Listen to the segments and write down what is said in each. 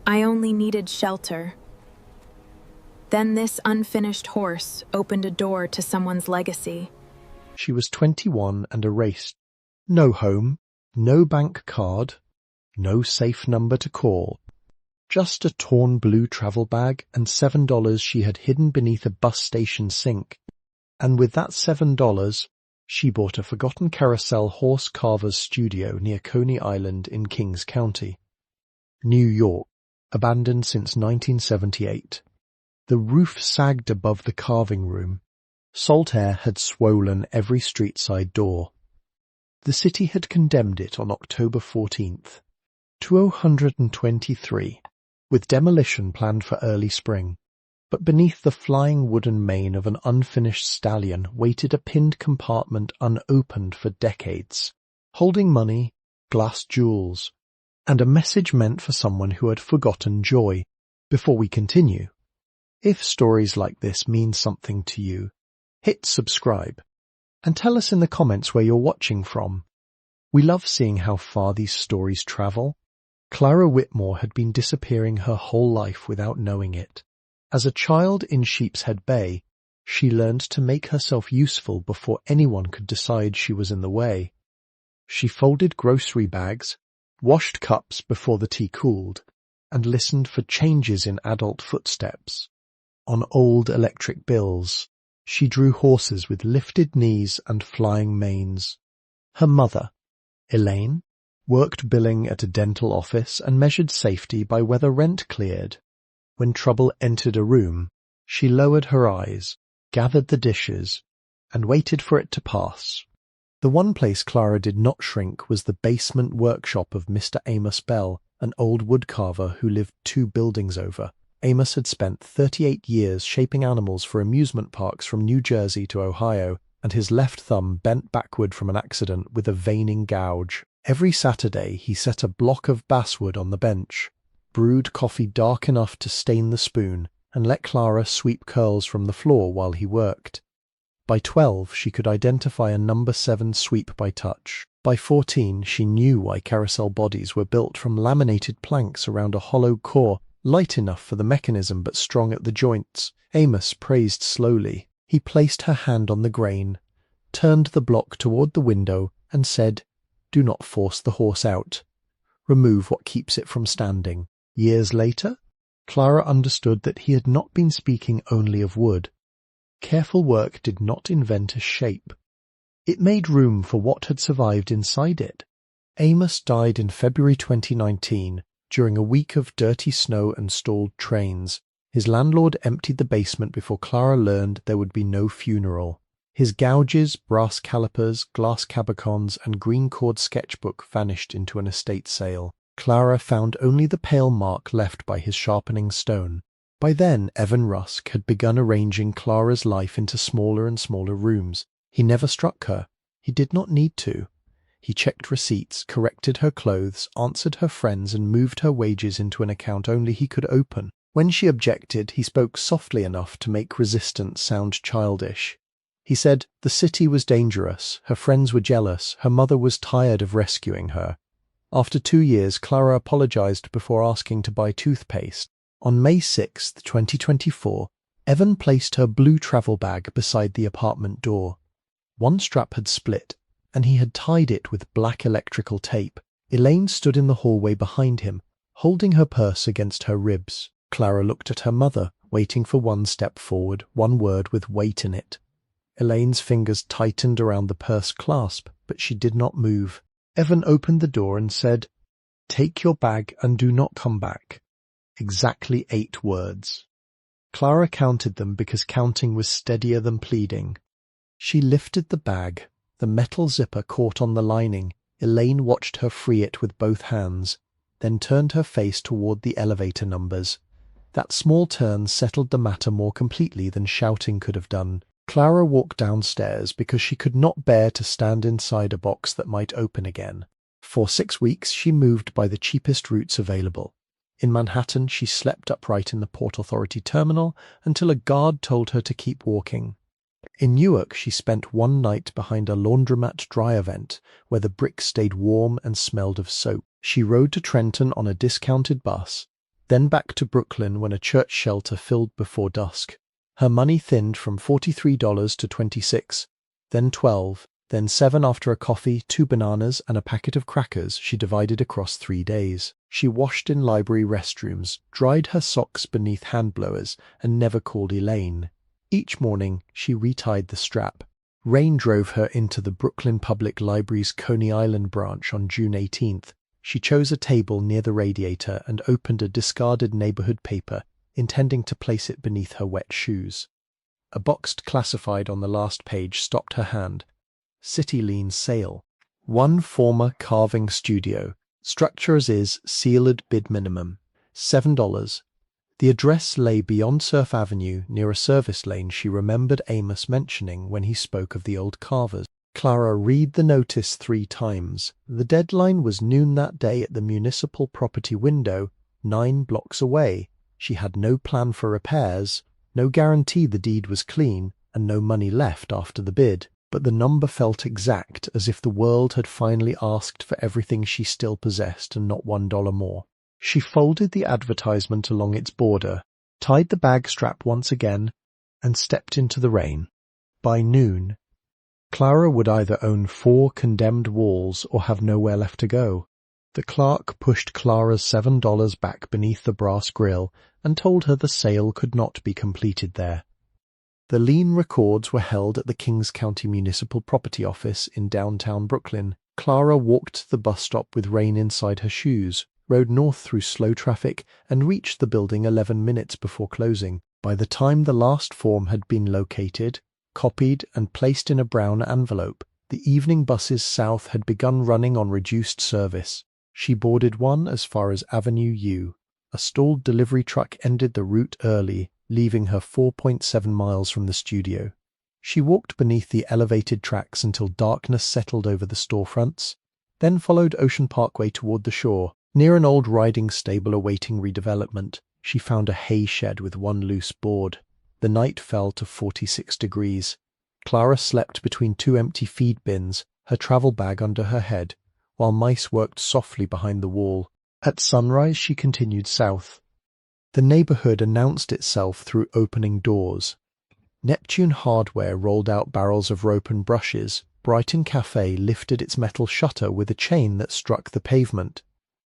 I only needed shelter. Then this unfinished horse opened a door to someone's legacy. She was 21 and erased. No home, no bank card, no safe number to call. Just a torn blue travel bag and $7 she had hidden beneath a bus station sink. And with that $7, she bought a forgotten carousel-horse carver's studio near Coney Island in Kings County, New York, abandoned since 1978. The roof sagged above the carving room. Salt air had swollen every street-side door. The city had condemned it on October 14th, 2023, with demolition planned for early spring. But beneath the flying wooden mane of an unfinished stallion waited a pinned compartment unopened for decades, holding money, glass jewels, and a message meant for someone who had forgotten joy. Before we continue, if stories like this mean something to you, hit subscribe and tell us in the comments where you're watching from. We love seeing how far these stories travel. Clara Whitmore had been disappearing her whole life without knowing it. As a child in Sheepshead Bay, she learned to make herself useful before anyone could decide she was in the way. She folded grocery bags, washed cups before the tea cooled, and listened for changes in adult footsteps. On old electric bills, she drew horses with lifted knees and flying manes. Her mother, Elaine, worked billing at a dental office and measured safety by whether rent cleared. When trouble entered a room, she lowered her eyes, gathered the dishes, and waited for it to pass. The one place Clara did not shrink was the basement workshop of Mr. Amos Bell, an old woodcarver who lived 2 buildings over. Amos had spent 38 years shaping animals for amusement parks from New Jersey to Ohio, and his left thumb bent backward from an accident with a veining gouge. Every Saturday he set a block of basswood on the bench, brewed coffee dark enough to stain the spoon, and let Clara sweep curls from the floor while he worked. By 12 she could identify a number 7 sweep by touch. By 14 she knew why carousel bodies were built from laminated planks around a hollow core, light enough for the mechanism but strong at the joints. Amos praised slowly. He placed her hand on the grain, turned the block toward the window, and said, "Do not force the horse out. Remove what keeps it from standing." Years later, Clara understood that he had not been speaking only of wood. Careful work did not invent a shape. It made room for what had survived inside it. Amos died in February 2019 during a week of dirty snow and stalled trains. His landlord emptied the basement before Clara learned there would be no funeral. His gouges, brass calipers, glass cabochons, and green cord sketchbook vanished into an estate sale. Clara found only the pale mark left by his sharpening stone. By then, Evan Rusk had begun arranging Clara's life into smaller and smaller rooms. He never struck her. He did not need to. He checked receipts, corrected her clothes, answered her friends, and moved her wages into an account only he could open. When she objected, he spoke softly enough to make resistance sound childish. He said the city was dangerous, her friends were jealous, her mother was tired of rescuing her. After 2 years, Clara apologized before asking to buy toothpaste. On May 6, 2024, Evan placed her blue travel bag beside the apartment door. One strap had split, and he had tied it with black electrical tape. Elaine stood in the hallway behind him, holding her purse against her ribs. Clara looked at her mother, waiting for one step forward, one word with weight in it. Elaine's fingers tightened around the purse clasp, but she did not move. Evan opened the door and said, "Take your bag and do not come back." Exactly 8 words. Clara counted them because counting was steadier than pleading. She lifted the bag. The metal zipper caught on the lining. Elaine watched her free it with both hands, then turned her face toward the elevator numbers. That small turn settled the matter more completely than shouting could have done. Clara walked downstairs because she could not bear to stand inside a box that might open again. For 6 weeks she moved by the cheapest routes available. In Manhattan she slept upright in the Port Authority terminal until a guard told her to keep walking. In Newark she spent one night behind a laundromat dry event where the bricks stayed warm and smelled of soap. She rode to Trenton on a discounted bus, then back to Brooklyn when a church shelter filled before dusk. Her money thinned from $43 to $26, then $12, then $7 after a coffee, 2 bananas, and a packet of crackers she divided across 3 days. She washed in library restrooms, dried her socks beneath hand blowers, and never called Elaine. Each morning, she retied the strap. Rain drove her into the Brooklyn Public Library's Coney Island branch on June 18th. She chose a table near the radiator and opened a discarded neighborhood paper, intending to place it beneath her wet shoes. A boxed classified on the last page stopped her hand. City Lean Sale. One former carving studio. Structure as is, sealed bid minimum. $7. The address lay beyond Surf Avenue, near a service lane she remembered Amos mentioning when he spoke of the old carvers. Clara read the notice 3 times. The deadline was noon that day at the municipal property window, 9 blocks away. She had no plan for repairs, no guarantee the deed was clean, and no money left after the bid. But the number felt exact, as if the world had finally asked for everything she still possessed and not $1 more. She folded the advertisement along its border, tied the bag strap once again, and stepped into the rain. By noon, Clara would either own 4 condemned walls or have nowhere left to go. The clerk pushed Clara's $7 back beneath the brass grill and told her the sale could not be completed there. The lien records were held at the Kings County Municipal Property Office in downtown Brooklyn. Clara walked to the bus stop with rain inside her shoes, rode north through slow traffic, and reached the building 11 minutes before closing. By the time the last form had been located, copied, and placed in a brown envelope, the evening buses south had begun running on reduced service. She boarded one as far as Avenue U. A stalled delivery truck ended the route early, leaving her 4.7 miles from the studio. She walked beneath the elevated tracks until darkness settled over the storefronts, then followed Ocean Parkway toward the shore. Near an old riding stable awaiting redevelopment, she found a hay shed with one loose board. The night fell to 46 degrees. Clara slept between 2 empty feed bins, her travel bag under her head, while mice worked softly behind the wall. At sunrise she continued south. The neighborhood announced itself through opening doors. Neptune Hardware rolled out barrels of rope and brushes. Brighton Cafe lifted its metal shutter with a chain that struck the pavement.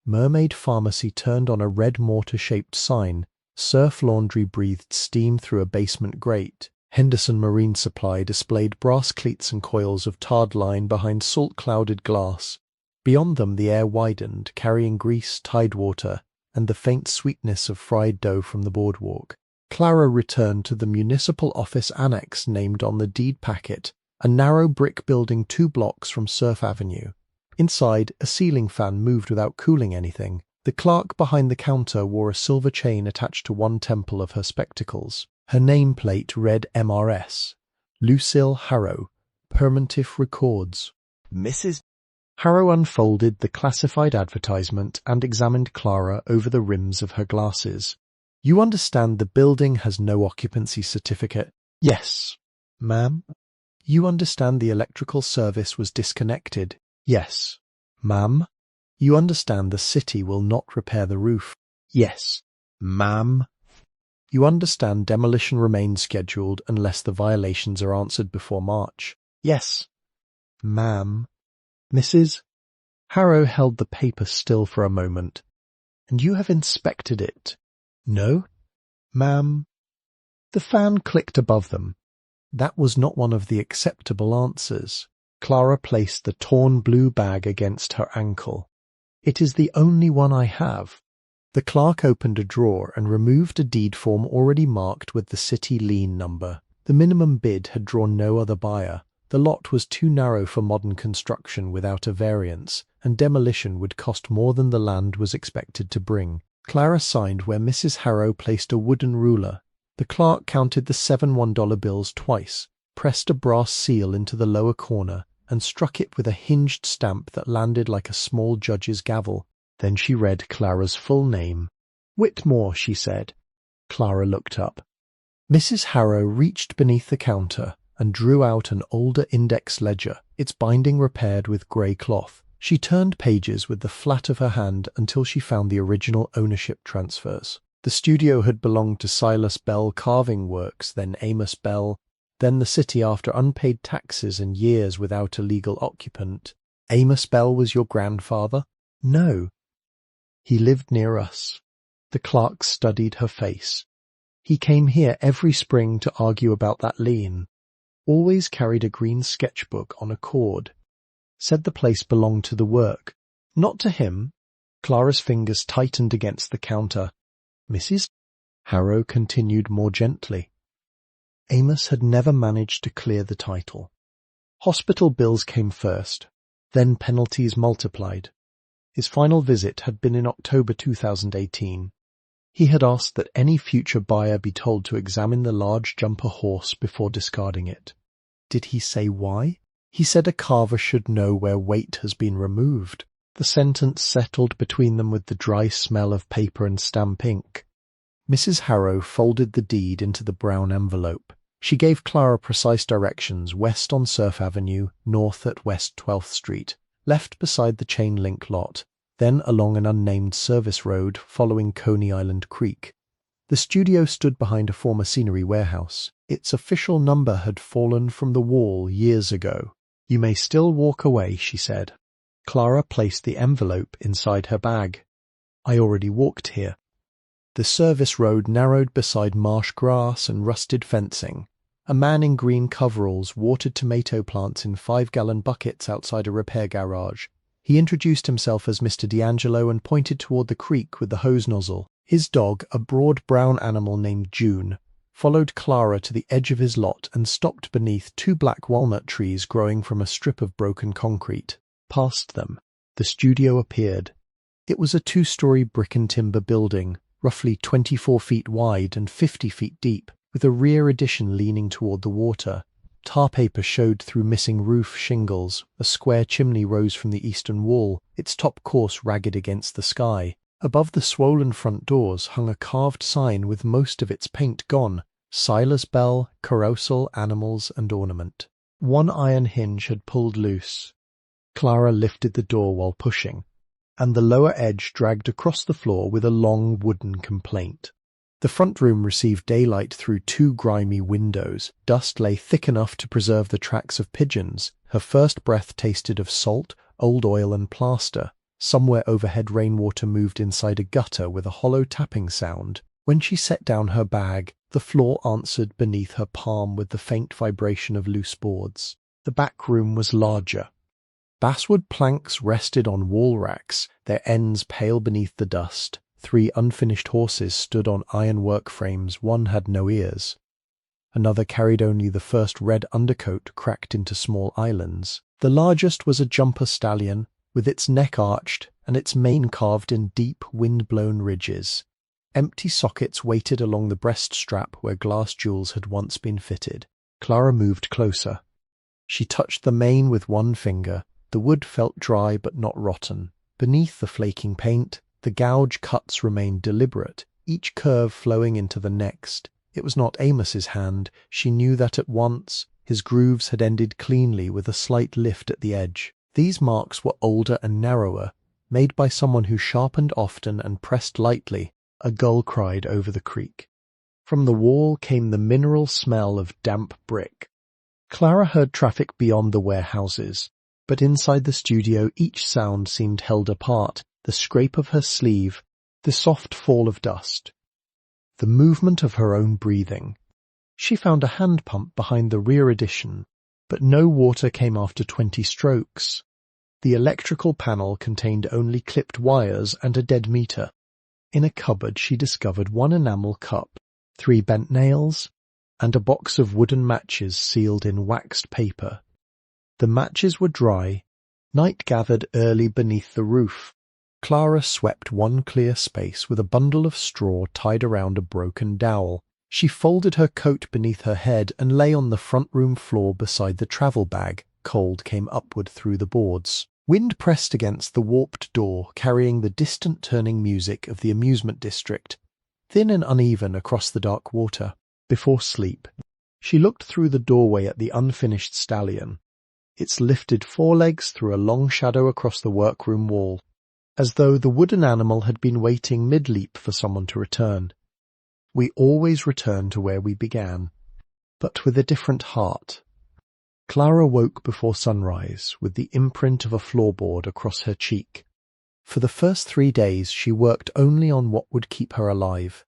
Mermaid Pharmacy turned on a red mortar-shaped sign. Surf Laundry breathed steam through a basement grate. Henderson Marine Supply displayed brass cleats and coils of tarred line behind salt-clouded glass. Beyond them the air widened, carrying grease, tidewater, and the faint sweetness of fried dough from the boardwalk. Clara returned to the municipal office annex named on the deed packet, a narrow brick building 2 blocks from Surf Avenue. Inside, a ceiling fan moved without cooling anything. The clerk behind the counter wore a silver chain attached to one temple of her spectacles. Her nameplate read MRS. Lucille Harrow, Permantif Records. Mrs. Harrow unfolded the classified advertisement and examined Clara over the rims of her glasses. You understand the building has no occupancy certificate? Yes, ma'am. You understand the electrical service was disconnected? Yes, ma'am. You understand the city will not repair the roof? Yes, ma'am. You understand demolition remains scheduled unless the violations are answered before March? Yes, ma'am. Mrs. Harrow held the paper still for a moment. And you have inspected it? No, ma'am. The fan clicked above them. That was not one of the acceptable answers. Clara placed the torn blue bag against her ankle. It is the only one I have. The clerk opened a drawer and removed a deed form already marked with the city lien number. The minimum bid had drawn no other buyer. The lot was too narrow for modern construction without a variance, and demolition would cost more than the land was expected to bring. Clara signed where Mrs. Harrow placed a wooden ruler. The clerk counted the 7 $1 bills twice, pressed a brass seal into the lower corner, and struck it with a hinged stamp that landed like a small judge's gavel. Then she read Clara's full name. Whitmore, she said. Clara looked up. Mrs. Harrow reached beneath the counter and drew out an older index ledger, its binding repaired with grey cloth. She turned pages with the flat of her hand until she found the original ownership transfers. The studio had belonged to Silas Bell Carving Works, then Amos Bell, then the city after unpaid taxes and years without a legal occupant. Amos Bell was your grandfather? No. He lived near us. The clerk studied her face. He came here every spring to argue about that lien. Always carried a green sketchbook on a cord. Said the place belonged to the work. Not to him. Clara's fingers tightened against the counter. Mrs. Harrow continued more gently. Amos had never managed to clear the title. Hospital bills came first, then penalties multiplied. His final visit had been in October 2018. He had asked that any future buyer be told to examine the large jumper horse before discarding it. Did he say why? He said a carver should know where weight has been removed. The sentence settled between them with the dry smell of paper and stamp ink. Mrs. Harrow folded the deed into the brown envelope. She gave Clara precise directions: west on Surf Avenue, north at West 12th Street, left beside the chain-link lot, then along an unnamed service road following Coney Island Creek. The studio stood behind a former scenery warehouse. Its official number had fallen from the wall years ago. You may still walk away, she said. Clara placed the envelope inside her bag. I already walked here. The service road narrowed beside marsh grass and rusted fencing. A man in green coveralls watered tomato plants in 5-gallon buckets outside a repair garage. He introduced himself as Mr. D'Angelo and pointed toward the creek with the hose nozzle. His dog, a broad brown animal named June, followed Clara to the edge of his lot and stopped beneath 2 black walnut trees growing from a strip of broken concrete. Past them, the studio appeared. It was a 2-story brick and timber building, roughly 24 feet wide and 50 feet deep, with a rear addition leaning toward the water. Tar paper showed through missing roof shingles. A square chimney rose from the eastern wall, its top course ragged against the sky. Above the swollen front doors hung a carved sign with most of its paint gone: Silas Bell, Carousel, Animals and Ornament. One iron hinge had pulled loose. Clara lifted the door while pushing, and the lower edge dragged across the floor with a long wooden complaint. The front room received daylight through 2 grimy windows. Dust lay thick enough to preserve the tracks of pigeons. Her first breath tasted of salt, old oil and plaster. Somewhere overhead rainwater moved inside a gutter with a hollow tapping sound. When she set down her bag, the floor answered beneath her palm with the faint vibration of loose boards. The back room was larger. Basswood planks rested on wall racks, their ends pale beneath the dust. 3 unfinished horses stood on ironwork frames. One had no ears. Another carried only the first red undercoat cracked into small islands. The largest was a jumper stallion, with its neck arched and its mane carved in deep, wind-blown ridges. Empty sockets waited along the breast strap where glass jewels had once been fitted. Clara moved closer. She touched the mane with one finger. The wood felt dry but not rotten. Beneath the flaking paint, the gouge cuts remained deliberate, each curve flowing into the next. It was not Amos's hand. She knew that at once. His grooves had ended cleanly with a slight lift at the edge. These marks were older and narrower, made by someone who sharpened often and pressed lightly. A gull cried over the creek. From the wall came the mineral smell of damp brick. Clara heard traffic beyond the warehouses, but inside the studio each sound seemed held apart: the scrape of her sleeve, the soft fall of dust, the movement of her own breathing. She found a hand pump behind the rear addition, but no water came after 20 strokes. The electrical panel contained only clipped wires and a dead meter. In a cupboard she discovered 1 enamel cup, 3 bent nails, and a box of wooden matches sealed in waxed paper. The matches were dry. Night gathered early beneath the roof. Clara swept one clear space with a bundle of straw tied around a broken dowel. She folded her coat beneath her head and lay on the front room floor beside the travel bag. Cold came upward through the boards. Wind pressed against the warped door, carrying the distant turning music of the amusement district, thin and uneven across the dark water. Before sleep, she looked through the doorway at the unfinished stallion. Its lifted forelegs threw a long shadow across the workroom wall. as though the wooden animal had been waiting mid-leap for someone to return. We always return to where we began, but with a different heart. Clara woke before sunrise with the imprint of a floorboard across her cheek. For the first 3 days she worked only on what would keep her alive.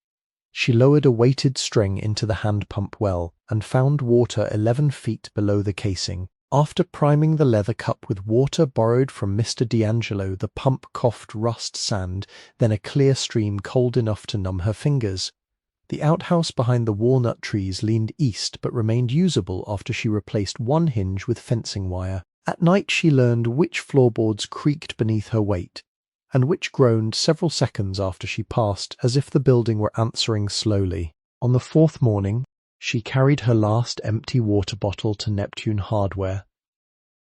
She lowered a weighted string into the hand pump well and found water 11 feet below the casing. After priming the leather cup with water borrowed from Mr. D'Angelo, the pump coughed rust sand, then a clear stream cold enough to numb her fingers. The outhouse behind the walnut trees leaned east but remained usable after she replaced one hinge with fencing wire. At night she learned which floorboards creaked beneath her weight, and which groaned several seconds after she passed, as if the building were answering slowly. On the 4th morning, she carried her last empty water bottle to Neptune Hardware.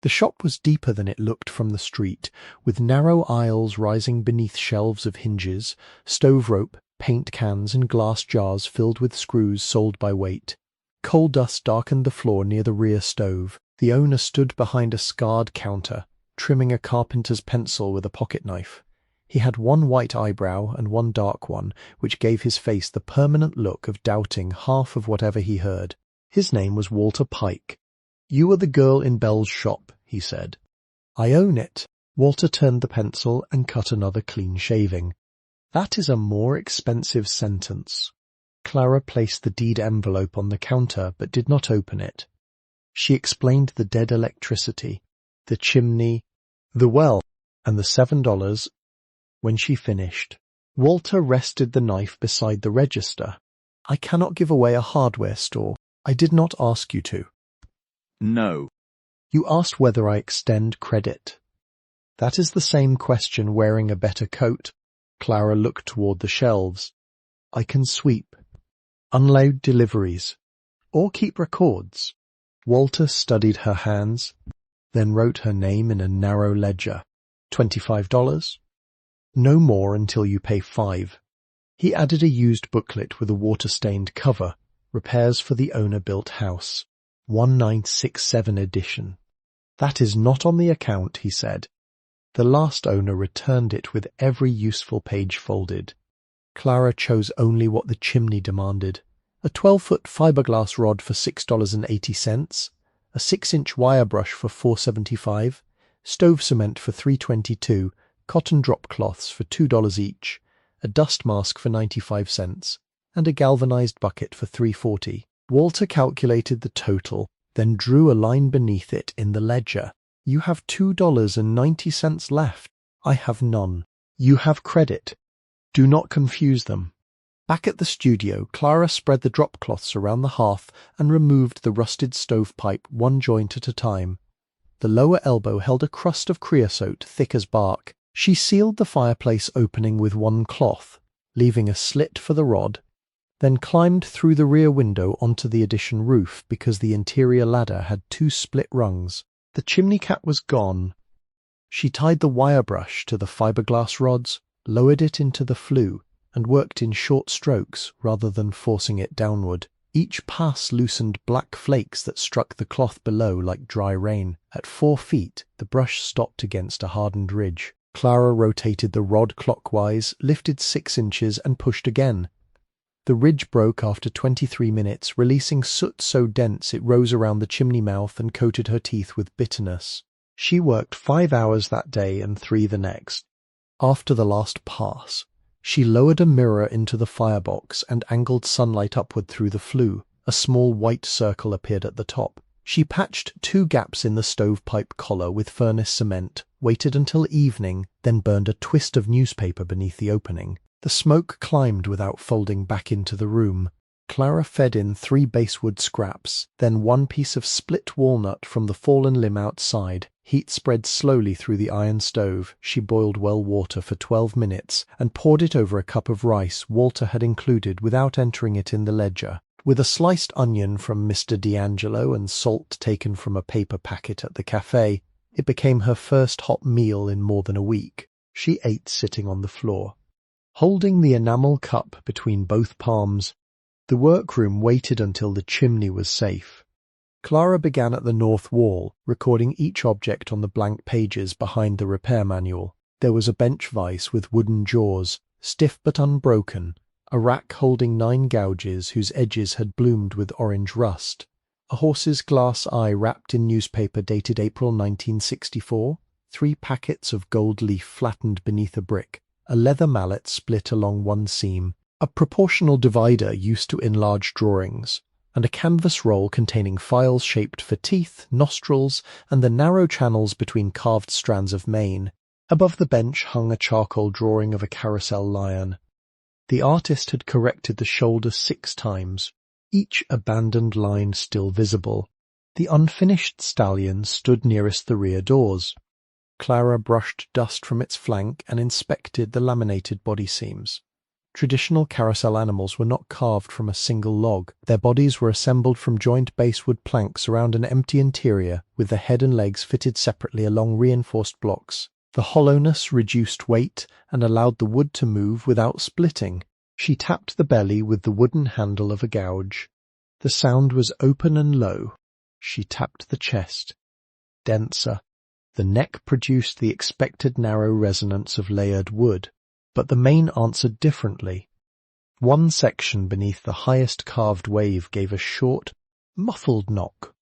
The shop was deeper than it looked from the street, with narrow aisles rising beneath shelves of hinges, stove rope, paint cans and glass jars filled with screws sold by weight. Coal dust darkened the floor near the rear stove. The owner stood behind a scarred counter, trimming a carpenter's pencil with a pocket knife. He had one white eyebrow and one dark one, which gave his face the permanent look of doubting half of whatever he heard. His name was Walter Pike. "You are the girl in Bell's shop," he said. "I own it." Walter turned the pencil and cut another clean shaving. "That is a more expensive sentence." Clara placed the deed envelope on the counter but did not open it. She explained the dead electricity, the chimney, the well, and the $7. When she finished, Walter rested the knife beside the register. "I cannot give away a hardware store. I did not ask you to." "No." "You asked whether I extend credit." "That is the same question wearing a better coat." Clara looked toward the shelves. "I can sweep, unload deliveries, or keep records." Walter studied her hands, then wrote her name in a narrow ledger. $25? "No more until you pay $5. He added a used booklet with a water-stained cover, Repairs for the Owner-Built House, 1967 edition. "That is not on the account," he said. The last owner returned it with every useful page folded. Clara chose only what the chimney demanded. A 12-foot fiberglass rod for $6.80, a 6-inch wire brush for $4.75, stove cement for $3.22, cotton drop cloths for $2 each, a dust mask for 95 cents, and a galvanized bucket for $3.40. Walter calculated the total, then drew a line beneath it in the ledger. "You have $2.90 left." "I have none." "You have credit. Do not confuse them." Back at the studio, Clara spread the drop cloths around the hearth and removed the rusted stovepipe one joint at a time. The lower elbow held a crust of creosote thick as bark. She sealed the fireplace opening with one cloth, leaving a slit for the rod, then climbed through the rear window onto the addition roof because the interior ladder had 2 split rungs. The chimney cap was gone. She tied the wire brush to the fiberglass rods, lowered it into the flue, and worked in short strokes rather than forcing it downward. Each pass loosened black flakes that struck the cloth below like dry rain. At 4 feet, the brush stopped against a hardened ridge. Clara rotated the rod clockwise, lifted 6 inches, and pushed again. The ridge broke after 23 minutes, releasing soot so dense it rose around the chimney mouth and coated her teeth with bitterness. She worked 5 hours that day and 3 the next. After the last pass, she lowered a mirror into the firebox and angled sunlight upward through the flue. A small white circle appeared at the top. She patched 2 gaps in the stovepipe collar with furnace cement, waited until evening, then burned a twist of newspaper beneath the opening. The smoke climbed without folding back into the room. Clara fed in 3 basswood scraps, then 1 piece of split walnut from the fallen limb outside. Heat spread slowly through the iron stove. She boiled well water for 12 minutes and poured it over a cup of rice Walter had included without entering it in the ledger. With a sliced onion from Mr. D'Angelo and salt taken from a paper packet at the cafe, it became her first hot meal in more than a week. She ate sitting on the floor, holding the enamel cup between both palms. The workroom waited until the chimney was safe. Clara began at the north wall, recording each object on the blank pages behind the repair manual. There was a bench vise with wooden jaws, stiff but unbroken, a rack holding 9 gouges whose edges had bloomed with orange rust, a horse's glass eye wrapped in newspaper dated April 1964, 3 packets of gold leaf flattened beneath a brick, a leather mallet split along one seam, a proportional divider used to enlarge drawings, and a canvas roll containing files shaped for teeth, nostrils, and the narrow channels between carved strands of mane. Above the bench hung a charcoal drawing of a carousel lion. The artist had corrected the shoulder 6 times, each abandoned line still visible. The unfinished stallion stood nearest the rear doors. Clara brushed dust from its flank and inspected the laminated body seams. Traditional carousel animals were not carved from a single log. Their bodies were assembled from joint basewood planks around an empty interior, with the head and legs fitted separately along reinforced blocks. The hollowness reduced weight and allowed the wood to move without splitting. She tapped the belly with the wooden handle of a gouge. The sound was open and low. She tapped the chest. Denser. The neck produced the expected narrow resonance of layered wood, but the mane answered differently. One section beneath the highest carved wave gave a short, muffled knock.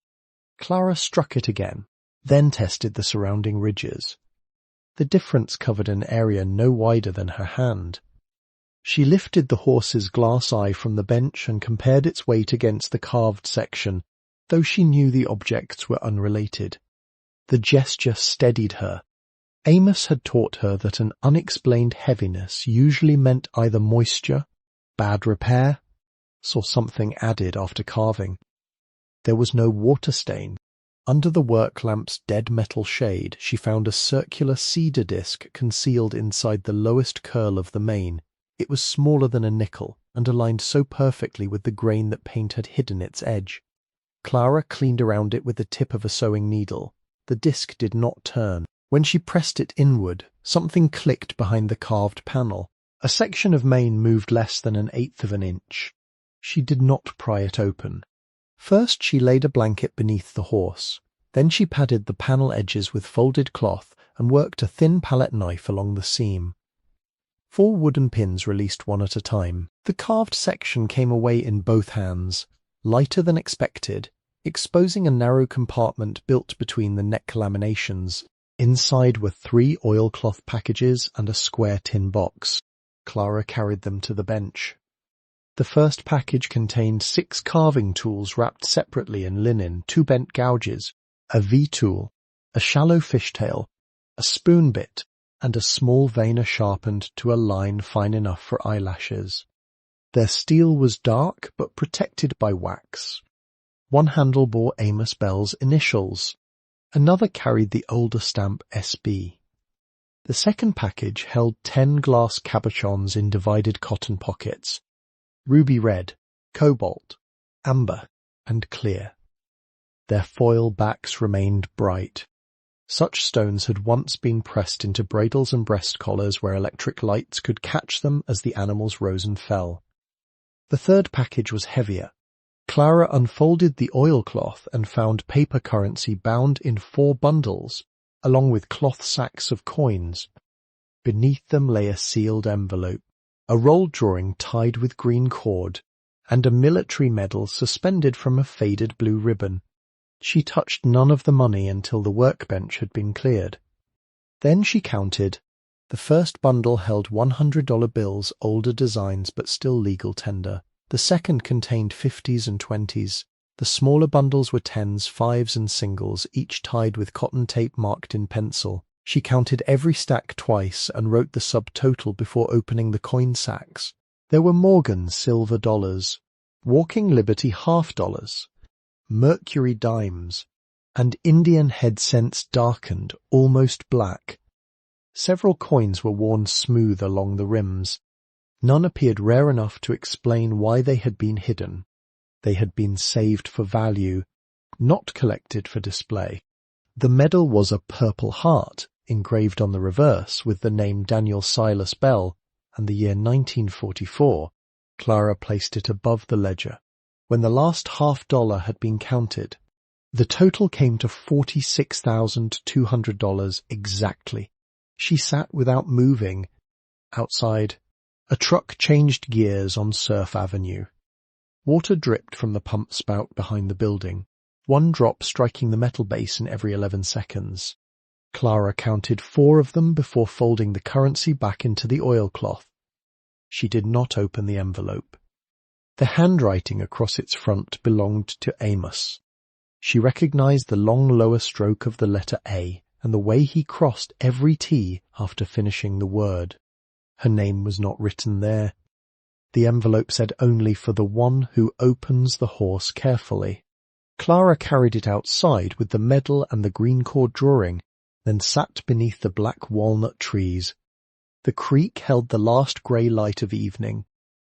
Clara struck it again, then tested the surrounding ridges. The difference covered an area no wider than her hand. She lifted the horse's glass eye from the bench and compared its weight against the carved section, though she knew the objects were unrelated. The gesture steadied her. Amos had taught her that an unexplained heaviness usually meant either moisture, bad repair, or something added after carving. There was no water stain. Under the work lamp's dead metal shade, she found a circular cedar disc concealed inside the lowest curl of the mane. It was smaller than a nickel, and aligned so perfectly with the grain that paint had hidden its edge. Clara cleaned around it with the tip of a sewing needle. The disc did not turn. When she pressed it inward, something clicked behind the carved panel. A section of mane moved less than 1/8 of an inch. She did not pry it open. First she laid a blanket beneath the horse. Then she padded the panel edges with folded cloth and worked a thin palette knife along the seam. 4 wooden pins released one at a time. The carved section came away in both hands, lighter than expected, exposing a narrow compartment built between the neck laminations. Inside were 3 oilcloth packages and a square tin box. Clara carried them to the bench. The first package contained 6 carving tools wrapped separately in linen, 2 bent gouges, a V-tool, a shallow fishtail, a spoon bit, and a small veiner sharpened to a line fine enough for eyelashes. Their steel was dark but protected by wax. One handle bore Amos Bell's initials. Another carried the older stamp SB. The second package held 10 glass cabochons in divided cotton pockets. Ruby red, cobalt, amber, and clear. Their foil backs remained bright. Such stones had once been pressed into bridles and breast collars where electric lights could catch them as the animals rose and fell. The third package was heavier. Clara unfolded the oilcloth and found paper currency bound in 4 bundles, along with cloth sacks of coins. Beneath them lay a sealed envelope, a roll drawing tied with green cord, and a military medal suspended from a faded blue ribbon. She touched none of the money until the workbench had been cleared. Then she counted. The first bundle held $100 bills, older designs but still legal tender. The second contained 50s and 20s. The smaller bundles were 10s, 5s and singles, each tied with cotton tape marked in pencil. She counted every stack twice and wrote the subtotal before opening the coin sacks. There were Morgan silver dollars, Walking Liberty $half, Mercury dimes, and Indian head cents darkened, almost black. Several coins were worn smooth along the rims. None appeared rare enough to explain why they had been hidden. They had been saved for value, not collected for display. The medal was a purple heart, engraved on the reverse with the name Daniel Silas Bell and the year 1944. Clara placed it above the ledger. When the last $half had been counted, the total came to $46,200 exactly. She sat without moving. Outside, a truck changed gears on Surf Avenue. Water dripped from the pump spout behind the building, one drop striking the metal basin every 11 seconds. Clara counted 4 of them before folding the currency back into the oilcloth. She did not open the envelope. The handwriting across its front belonged to Amos. She recognized the long lower stroke of the letter A and the way he crossed every T after finishing the word. Her name was not written there. The envelope said only for the one who opens the horse carefully. Clara carried it outside with the medal and the green cord drawing, then sat beneath the black walnut trees. The creek held the last grey light of evening.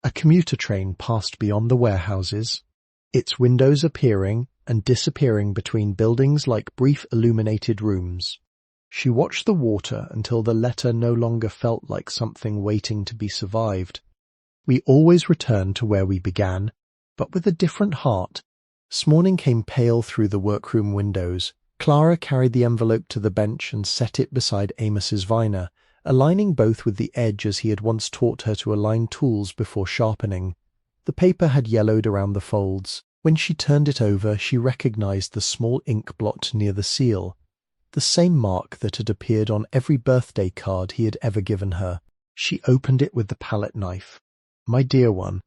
A commuter train passed beyond the warehouses, its windows appearing and disappearing between buildings like brief illuminated rooms. She watched the water until the letter no longer felt like something waiting to be survived. We always returned to where we began, but with a different heart. Morning came pale through the workroom windows. Clara carried the envelope to the bench and set it beside Amos's viner, aligning both with the edge as he had once taught her to align tools before sharpening. The paper had yellowed around the folds. When she turned it over, she recognized the small ink blot near the seal, the same mark that had appeared on every birthday card he had ever given her. She opened it with the palette knife. "My dear one,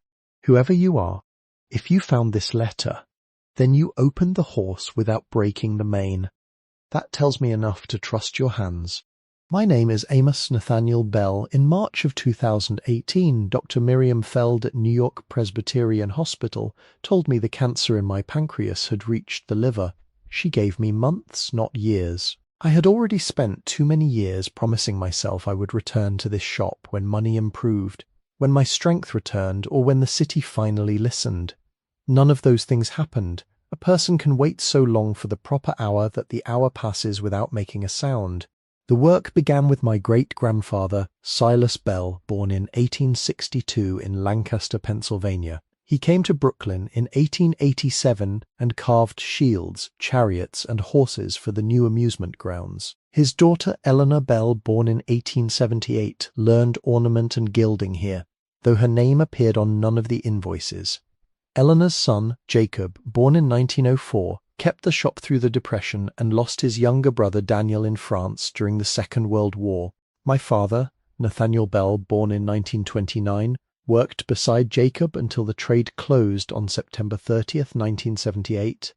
whoever you are, if you found this letter, then you opened the horse without breaking the mane. That tells me enough to trust your hands. My name is Amos Nathaniel Bell. In March of 2018, Dr. Miriam Feld at New York Presbyterian Hospital told me the cancer in my pancreas had reached the liver. She gave me months, not years. I had already spent too many years promising myself I would return to this shop when money improved, when my strength returned, or when the city finally listened. None of those things happened. A person can wait so long for the proper hour that the hour passes without making a sound. The work began with my great-grandfather, Silas Bell, born in 1862 in Lancaster, Pennsylvania. He came to Brooklyn in 1887 and carved shields, chariots, and horses for the new amusement grounds. His daughter Eleanor Bell, born in 1878, learned ornament and gilding here, though her name appeared on none of the invoices. Eleanor's son, Jacob, born in 1904, kept the shop through the Depression and lost his younger brother Daniel in France during the Second World War. My father, Nathaniel Bell, born in 1929, worked beside Jacob until the trade closed on September 30th, 1978.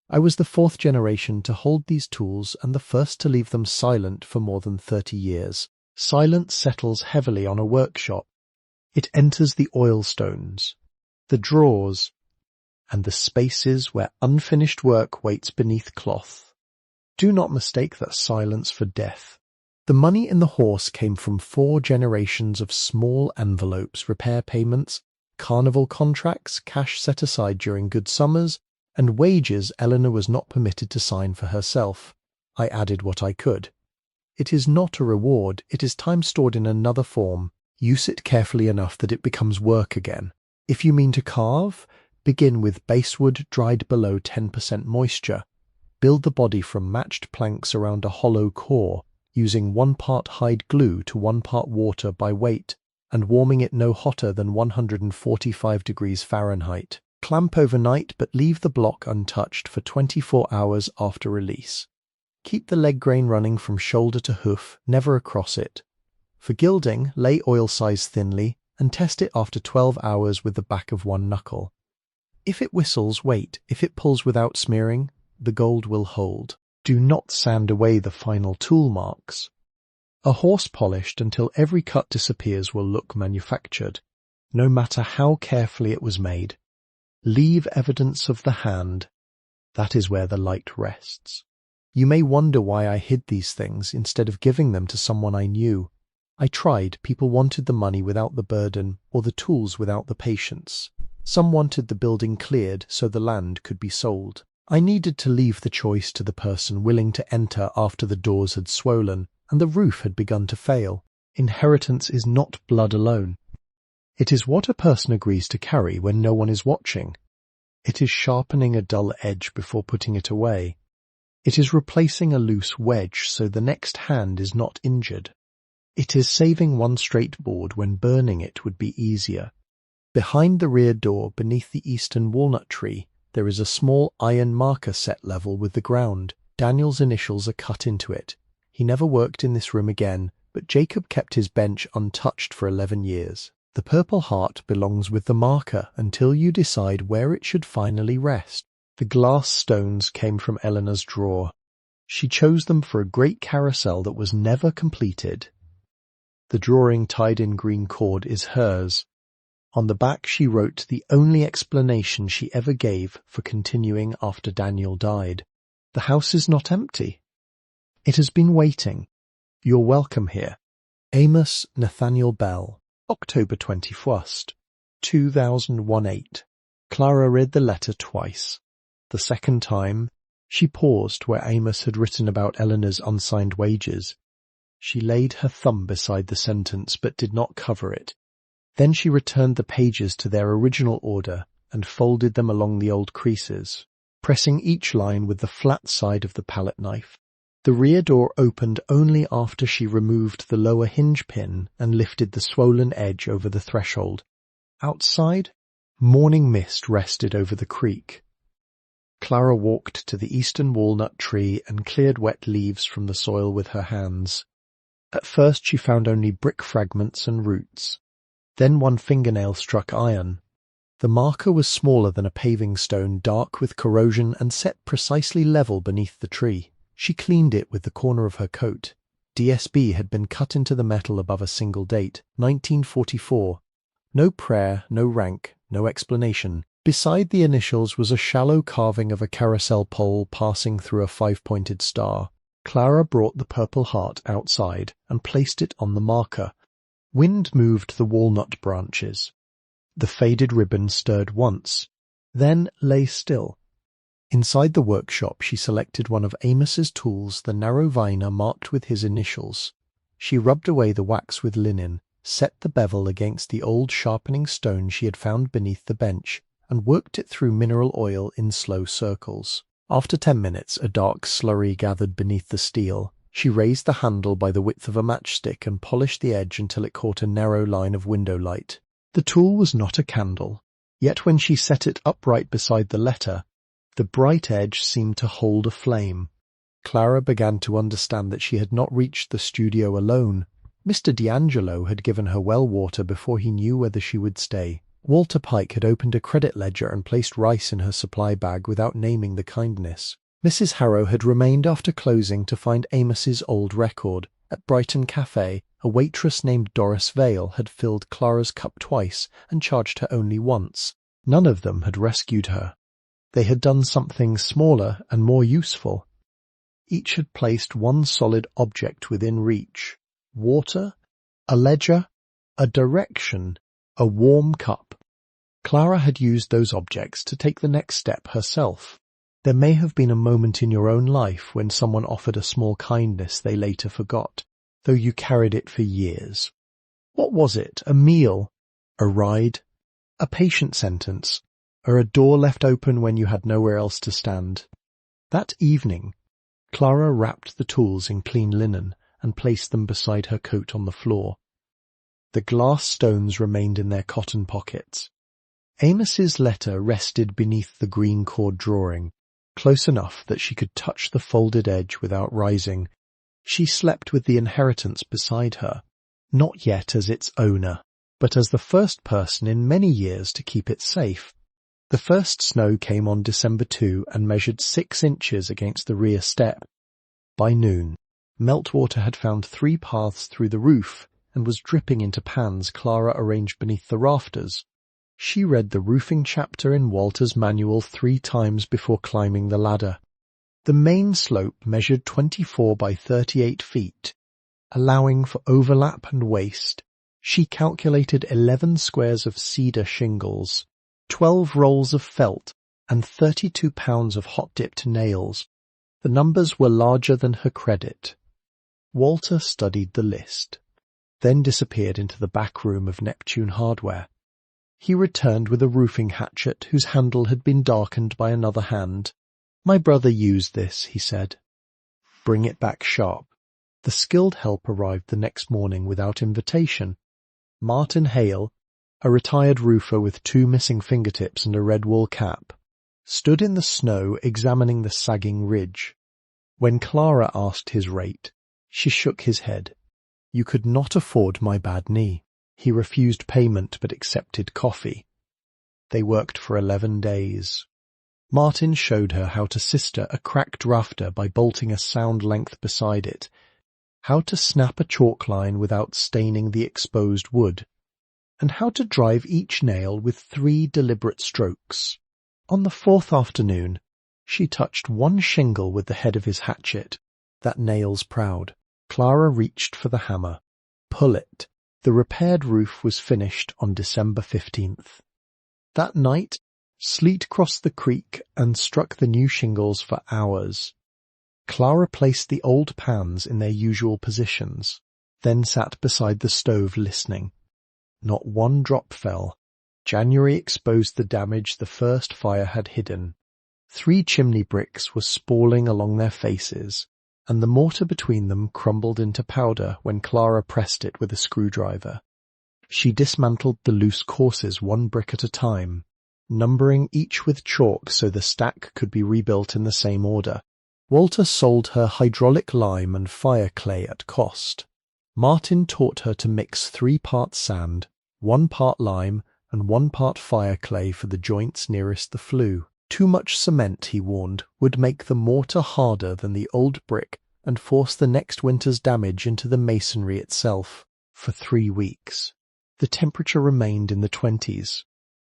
I was the 4th generation to hold these tools and the first to leave them silent for more than 30 years. Silence settles heavily on a workshop. It enters the oil stones, the drawers, and the spaces where unfinished work waits beneath cloth. Do not mistake that silence for death. The money in the horse came from 4 generations of small envelopes, repair payments, carnival contracts, cash set aside during good summers, and wages Eleanor was not permitted to sign for herself. I added what I could. It is not a reward, it is time stored in another form. Use it carefully enough that it becomes work again. If you mean to carve, begin with basswood dried below 10% moisture. Build the body from matched planks around a hollow core, using 1 part hide glue to 1 part water by weight, and warming it no hotter than 145 degrees Fahrenheit. Clamp overnight, but leave the block untouched for 24 hours after release. Keep the leg grain running from shoulder to hoof, never across it. For gilding, lay oil size thinly, and test it after 12 hours with the back of 1 knuckle. If it whistles, wait. If it pulls without smearing, the gold will hold. Do not sand away the final tool marks. A horse polished until every cut disappears will look manufactured, no matter how carefully it was made. Leave evidence of the hand. That is where the light rests. You may wonder why I hid these things instead of giving them to someone I knew. I tried. People wanted the money without the burden, or the tools without the patience. Some wanted the building cleared so the land could be sold. I needed to leave the choice to the person willing to enter after the doors had swollen and the roof had begun to fail. Inheritance is not blood alone. It is what a person agrees to carry when no one is watching. It is sharpening a dull edge before putting it away. It is replacing a loose wedge so the next hand is not injured. It is saving one straight board when burning it would be easier. Behind the rear door, beneath the eastern walnut tree, there is a small iron marker set level with the ground. Daniel's initials are cut into it. He never worked in this room again, but Jacob kept his bench untouched for 11 years. The Purple Heart belongs with the marker until you decide where it should finally rest. The glass stones came from Eleanor's drawer. She chose them for a great carousel that was never completed. The drawing tied in green cord is hers. On the back she wrote the only explanation she ever gave for continuing after Daniel died. The house is not empty. It has been waiting. You're welcome here. Amos Nathaniel Bell, October 21st, 2018. Clara read the letter twice. The second time, she paused where Amos had written about Eleanor's unsigned wages. She laid her thumb beside the sentence but did not cover it. Then she returned the pages to their original order and folded them along the old creases, pressing each line with the flat side of the palette knife. The rear door opened only after she removed the lower hinge pin and lifted the swollen edge over the threshold. Outside, morning mist rested over the creek. Clara walked to the eastern walnut tree and cleared wet leaves from the soil with her hands. At first she found only brick fragments and roots. Then one fingernail struck iron. The marker was smaller than a paving stone, dark with corrosion and set precisely level beneath the tree. She cleaned it with the corner of her coat. DSB had been cut into the metal above a single date, 1944. No prayer, no rank, no explanation. Beside the initials was a shallow carving of a carousel pole passing through a 5-pointed star. Clara brought the Purple Heart outside and placed it on the marker. Wind moved the walnut branches. The faded ribbon stirred once, then lay still. Inside the workshop she selected one of Amos's tools, the narrow viner marked with his initials. She rubbed away the wax with linen, set the bevel against the old sharpening stone she had found beneath the bench, and worked it through mineral oil in slow circles. After 10 minutes, a dark slurry gathered beneath the steel. She raised the handle by the width of a matchstick and polished the edge until it caught a narrow line of window light. The tool was not a candle, yet when she set it upright beside the letter, the bright edge seemed to hold a flame. Clara began to understand that she had not reached the studio alone. Mr. D'Angelo had given her well water before he knew whether she would stay. Walter Pike had opened a credit ledger and placed rice in her supply bag without naming the kindness. Mrs. Harrow had remained after closing to find Amos's old record. At Brighton Cafe, a waitress named Doris Vale had filled Clara's cup twice and charged her only once. None of them had rescued her. They had done something smaller and more useful. Each had placed one solid object within reach. Water, a ledger, a direction, a warm cup. Clara had used those objects to take the next step herself. There may have been a moment in your own life when someone offered a small kindness they later forgot, though you carried it for years. What was it? A meal? A ride? A patient sentence? Or a door left open when you had nowhere else to stand? That evening, Clara wrapped the tools in clean linen and placed them beside her coat on the floor. The glass stones remained in their cotton pockets. Amos's letter rested beneath the green cord drawing, close enough that she could touch the folded edge without rising. She slept with the inheritance beside her, not yet as its owner, but as the first person in many years to keep it safe. The first snow came on December 2 and measured 6 inches against the rear step. By noon, meltwater had found 3 paths through the roof and was dripping into pans Clara arranged beneath the rafters. She read the roofing chapter in Walter's manual 3 times before climbing the ladder. The main slope measured 24 by 38 feet. Allowing for overlap and waste, she calculated 11 squares of cedar shingles, 12 rolls of felt, and 32 pounds of hot-dipped nails. The numbers were larger than her credit. Walter studied the list, then disappeared into the back room of Neptune Hardware. He returned with a roofing hatchet whose handle had been darkened by another hand. "My brother used this," he said. "Bring it back sharp." The skilled help arrived the next morning without invitation. Martin Hale, a retired roofer with 2 missing fingertips and a red wool cap, stood in the snow examining the sagging ridge. When Clara asked his rate, she shook his head. "You could not afford my bad knee." He refused payment but accepted coffee. They worked for 11 days. Martin showed her how to sister a cracked rafter by bolting a sound length beside it, how to snap a chalk line without staining the exposed wood, and how to drive each nail with 3 deliberate strokes. On the 4th afternoon, she touched 1 shingle with the head of his hatchet. That nail's proud. Clara reached for the hammer. Pull it. The repaired roof was finished on December 15th. That night, sleet crossed the creek and struck the new shingles for hours. Clara placed the old pans in their usual positions, then sat beside the stove listening. Not 1 drop fell. January exposed the damage the first fire had hidden. 3 chimney bricks were spalling along their faces, and the mortar between them crumbled into powder when Clara pressed it with a screwdriver. She dismantled the loose courses 1 brick at a time, numbering each with chalk so the stack could be rebuilt in the same order. Walter sold her hydraulic lime and fire clay at cost. Martin taught her to mix 3 parts sand, 1 part lime, and 1 part fire clay for the joints nearest the flue. Too much cement, he warned, would make the mortar harder than the old brick and force the next winter's damage into the masonry itself. For 3 weeks. The temperature remained in the 20s.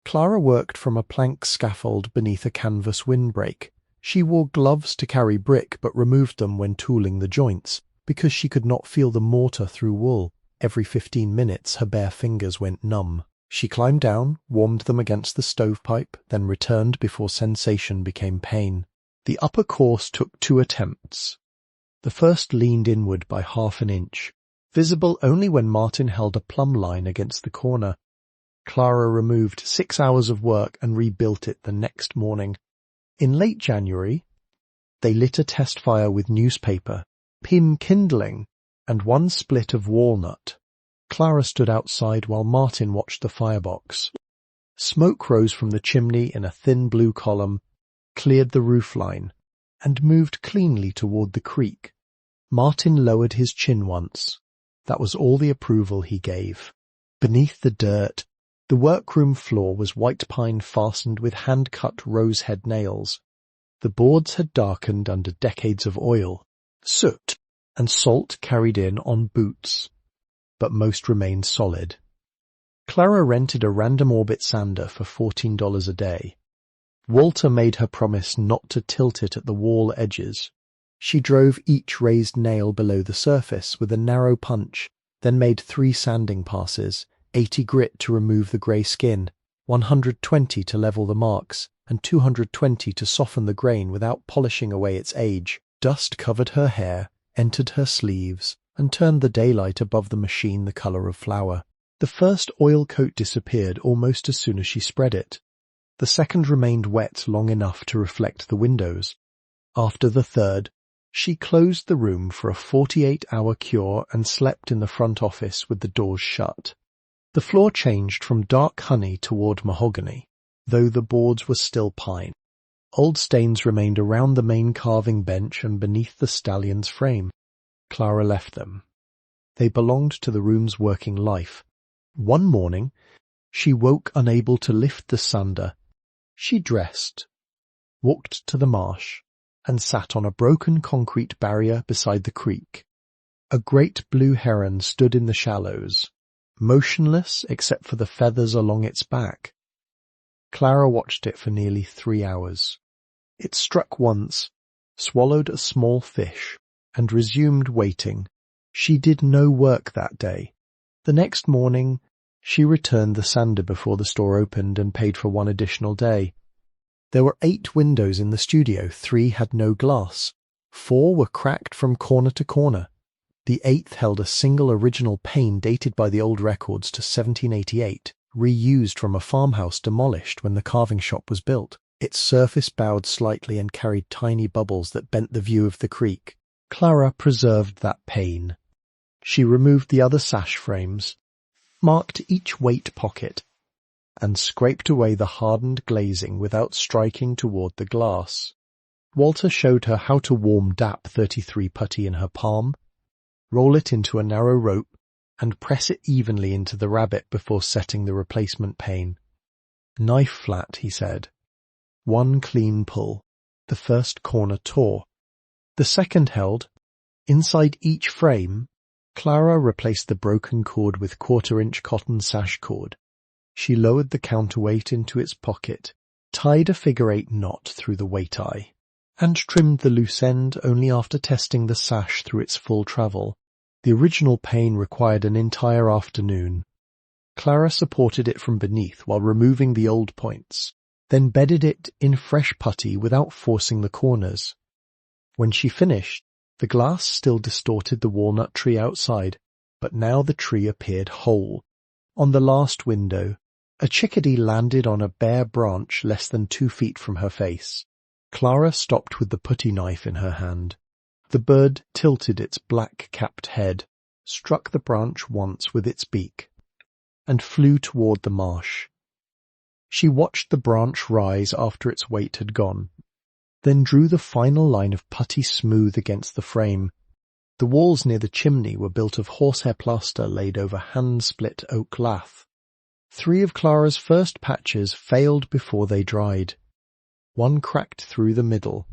Clara worked from a plank scaffold beneath a canvas windbreak. She wore gloves to carry brick but removed them when tooling the joints, because she could not feel the mortar through wool. Every 15 minutes her bare fingers went numb. She climbed down, warmed them against the stovepipe, then returned before sensation became pain. The upper course took 2 attempts. The first leaned inward by half an inch, visible only when Martin held a plumb line against the corner. Clara removed 6 hours of work and rebuilt it the next morning. In late January, they lit a test fire with newspaper, pin kindling, and 1 split of walnut. Clara stood outside while Martin watched the firebox. Smoke rose from the chimney in a thin blue column, cleared the roofline, and moved cleanly toward the creek. Martin lowered his chin once. That was all the approval he gave. Beneath the dirt, the workroom floor was white pine fastened with hand-cut rosehead nails. The boards had darkened under decades of oil, soot, and salt carried in on boots, but most remained solid. Clara rented a random orbit sander for $14 a day. Walter made her promise not to tilt it at the wall edges. She drove each raised nail below the surface with a narrow punch, then made 3 sanding passes, 80 grit to remove the grey skin, 120 to level the marks, and 220 to soften the grain without polishing away its age. Dust covered her hair, entered her sleeves, and turned the daylight above the machine the colour of flour. The first oil coat disappeared almost as soon as she spread it. The second remained wet long enough to reflect the windows. After the third, she closed the room for a 48-hour cure and slept in the front office with the doors shut. The floor changed from dark honey toward mahogany, though the boards were still pine. Old stains remained around the main carving bench and beneath the stallion's frame. Clara left them. They belonged to the room's working life. One morning, she woke unable to lift the sander. She dressed, walked to the marsh, and sat on a broken concrete barrier beside the creek. A great blue heron stood in the shallows, motionless except for the feathers along its back. Clara watched it for nearly 3 hours. It struck once, swallowed a small fish, and resumed waiting. She did no work that day. The next morning, she returned the sander before the store opened and paid for 1 additional day. There were 8 windows in the studio. 3 had no glass. 4 were cracked from corner to corner. The 8th held a single original pane dated by the old records to 1788, reused from a farmhouse demolished when the carving shop was built. Its surface bowed slightly and carried tiny bubbles that bent the view of the creek. Clara preserved that pain. She removed the other sash frames, marked each weight pocket, and scraped away the hardened glazing without striking toward the glass. Walter showed her how to warm DAP 33 putty in her palm, roll it into a narrow rope, and press it evenly into the rabbit before setting the replacement pane. Knife flat, he said. One clean pull. The first corner tore. The second held. Inside each frame, Clara replaced the broken cord with 1/4-inch cotton sash cord. She lowered the counterweight into its pocket, tied a figure-8 knot through the weight eye, and trimmed the loose end only after testing the sash through its full travel. The original pane required an entire afternoon. Clara supported it from beneath while removing the old points, then bedded it in fresh putty without forcing the corners. When she finished, the glass still distorted the walnut tree outside, but now the tree appeared whole. On the last window, a chickadee landed on a bare branch less than 2 feet from her face. Clara stopped with the putty knife in her hand. The bird tilted its black-capped head, struck the branch once with its beak, and flew toward the marsh. She watched the branch rise after its weight had gone, then drew the final line of putty smooth against the frame. The walls near the chimney were built of horsehair plaster laid over hand-split oak lath. 3 of Clara's first patches failed before they dried. One cracked through the middle,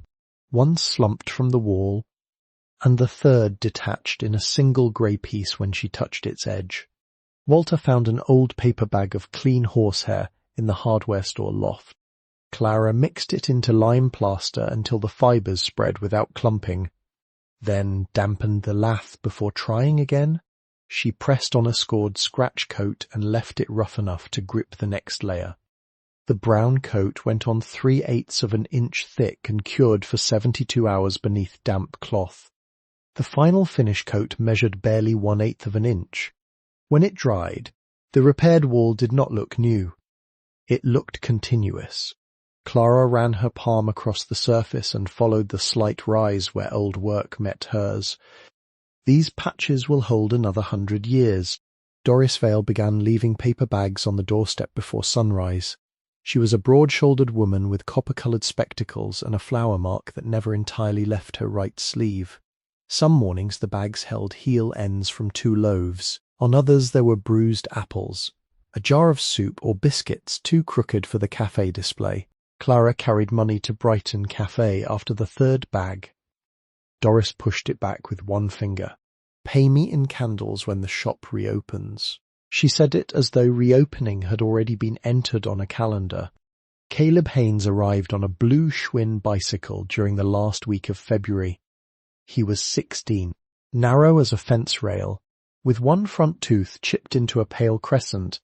one slumped from the wall, and the third detached in a single grey piece when she touched its edge. Walter found an old paper bag of clean horsehair in the hardware store loft. Clara mixed it into lime plaster until the fibres spread without clumping, then dampened the lath before trying again. She pressed on a scored scratch coat and left it rough enough to grip the next layer. The brown coat went on 3/8 of an inch thick and cured for 72 hours beneath damp cloth. The final finish coat measured barely 1/8 of an inch. When it dried, the repaired wall did not look new. It looked continuous. Clara ran her palm across the surface and followed the slight rise where old work met hers. These patches will hold another 100 years. Doris Vale began leaving paper bags on the doorstep before sunrise. She was a broad-shouldered woman with copper-coloured spectacles and a flower mark that never entirely left her right sleeve. Some mornings the bags held heel ends from 2 loaves. On others there were bruised apples, a jar of soup or biscuits too crooked for the cafe display. Clara carried money to Brighton Cafe after the 3rd bag. Doris pushed it back with one finger. "Pay me in candles when the shop reopens." She said it as though reopening had already been entered on a calendar. Caleb Haynes arrived on a blue Schwinn bicycle during the last week of February. He was 16, narrow as a fence rail, with one front tooth chipped into a pale crescent.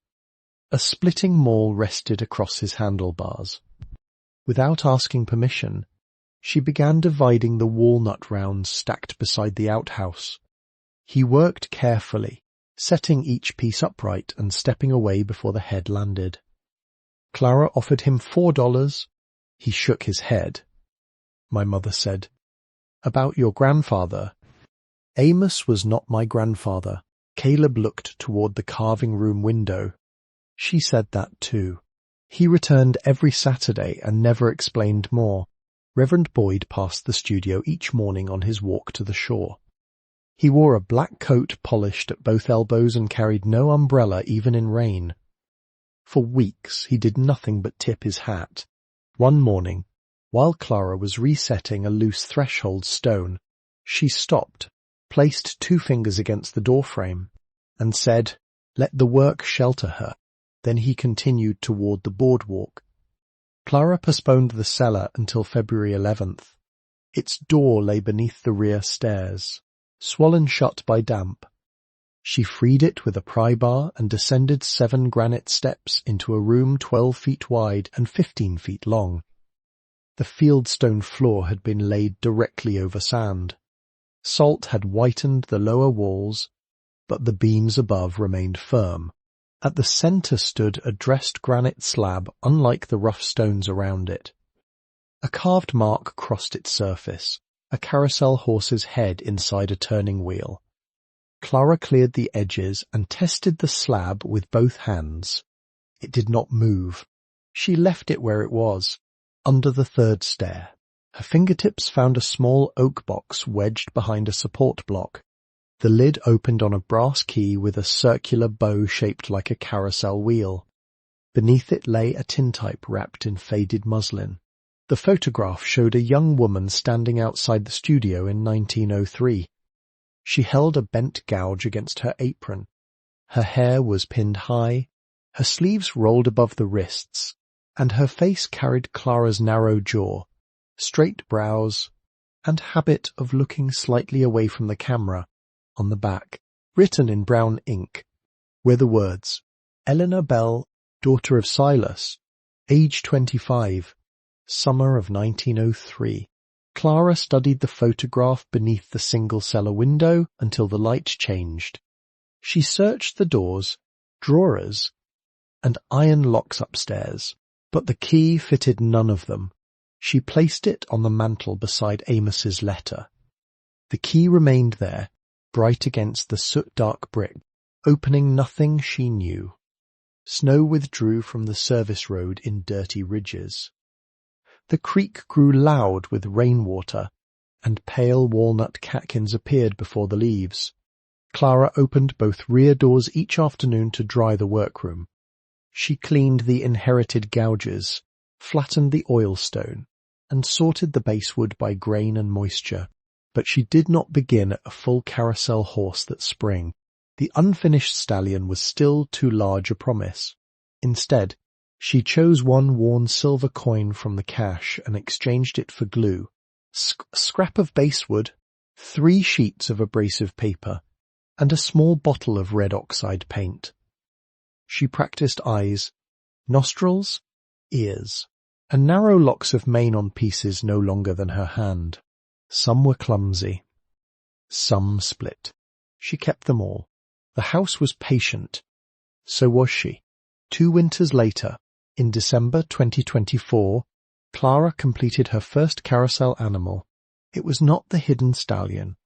A splitting maul rested across his handlebars. Without asking permission, she began dividing the walnut rounds stacked beside the outhouse. He worked carefully, setting each piece upright and stepping away before the head landed. Clara offered him $4. He shook his head. My mother said, "About your grandfather." Amos was not my grandfather. Caleb looked toward the carving room window. She said that too. He returned every Saturday and never explained more. Reverend Boyd passed the studio each morning on his walk to the shore. He wore a black coat polished at both elbows and carried no umbrella even in rain. For weeks he did nothing but tip his hat. One morning, while Clara was resetting a loose threshold stone, she stopped, placed 2 fingers against the doorframe, and said, "Let the work shelter her." Then he continued toward the boardwalk. Clara postponed the cellar until February 11th. Its door lay beneath the rear stairs, swollen shut by damp. She freed it with a pry bar and descended 7 granite steps into a room 12 feet wide and 15 feet long. The fieldstone floor had been laid directly over sand. Salt had whitened the lower walls, but the beams above remained firm. At the centre stood a dressed granite slab unlike the rough stones around it. A carved mark crossed its surface, a carousel horse's head inside a turning wheel. Clara cleared the edges and tested the slab with both hands. It did not move. She left it where it was, under the third stair. Her fingertips found a small oak box wedged behind a support block. The lid opened on a brass key with a circular bow shaped like a carousel wheel. Beneath it lay a tintype wrapped in faded muslin. The photograph showed a young woman standing outside the studio in 1903. She held a bent gouge against her apron. Her hair was pinned high, her sleeves rolled above the wrists, and her face carried Clara's narrow jaw, straight brows, and habit of looking slightly away from the camera. On the back, written in brown ink, were the words, Eleanor Bell, daughter of Silas, age 25, summer of 1903. Clara studied the photograph beneath the single-cellar window until the light changed. She searched the doors, drawers, and iron locks upstairs, but the key fitted none of them. She placed it on the mantel beside Amos's letter. The key remained there, bright against the soot-dark brick, opening nothing she knew. Snow withdrew from the service road in dirty ridges. The creek grew loud with rainwater, and pale walnut catkins appeared before the leaves. Clara opened both rear doors each afternoon to dry the workroom. She cleaned the inherited gouges, flattened the oilstone, and sorted the basewood by grain and moisture. But she did not begin a full carousel horse that spring. The unfinished stallion was still too large a promise. Instead, she chose one worn silver coin from the cache and exchanged it for glue, scrap of basewood, 3 sheets of abrasive paper, and a small bottle of red oxide paint. She practiced eyes, nostrils, ears, and narrow locks of mane on pieces no longer than her hand. Some were clumsy, some split. She kept them all. The house was patient. So was she. 2 winters later, in December 2024, Clara completed her first carousel animal. It was not the hidden stallion.